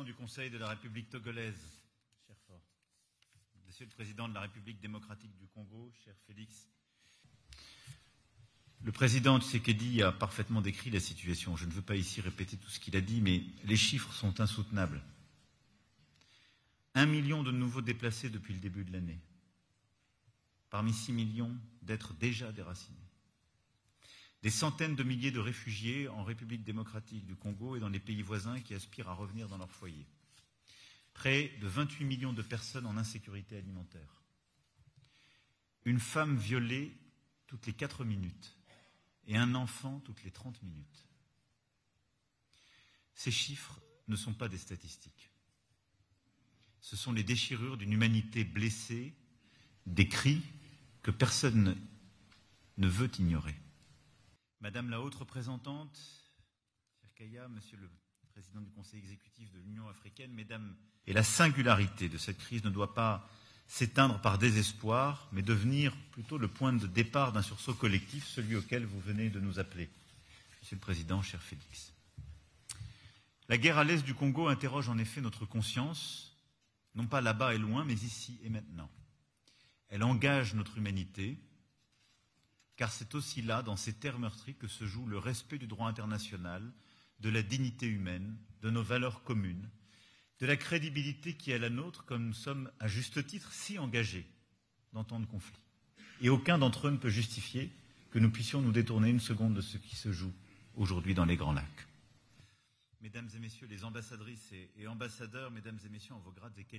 du Conseil de la République togolaise, cher Faure, Monsieur le Président de la République démocratique du Congo, cher Félix, le Président Tshisekedi a parfaitement décrit la situation. Je ne veux pas ici répéter tout ce qu'il a dit, mais les chiffres sont insoutenables. 1 million de nouveaux déplacés depuis le début de l'année, parmi 6 millions d'êtres déjà déracinés. Des centaines de milliers de réfugiés en République démocratique du Congo et dans les pays voisins qui aspirent à revenir dans leur foyer. Près de 28 millions de personnes en insécurité alimentaire. Une femme violée toutes les 4 minutes et un enfant toutes les 30 minutes. Ces chiffres ne sont pas des statistiques. Ce sont les déchirures d'une humanité blessée, des cris que personne ne veut ignorer. Madame la haute représentante, chère Kaya, Monsieur le Président du Conseil exécutif de l'Union africaine, Mesdames, et la singularité de cette crise ne doit pas s'éteindre par désespoir, mais devenir plutôt le point de départ d'un sursaut collectif, celui auquel vous venez de nous appeler. Monsieur le Président, cher Félix. La guerre à l'est du Congo interroge en effet notre conscience, non pas là-bas et loin, mais ici et maintenant. Elle engage notre humanité, car c'est aussi là, dans ces terres meurtries, que se joue le respect du droit international, de la dignité humaine, de nos valeurs communes, de la crédibilité qui est la nôtre, comme nous sommes à juste titre si engagés dans tant de conflits. Et aucun d'entre eux ne peut justifier que nous puissions nous détourner une seconde de ce qui se joue aujourd'hui dans les Grands Lacs. Mesdames et Messieurs les ambassadrices et ambassadeurs, Mesdames et Messieurs en vos grades et qualités,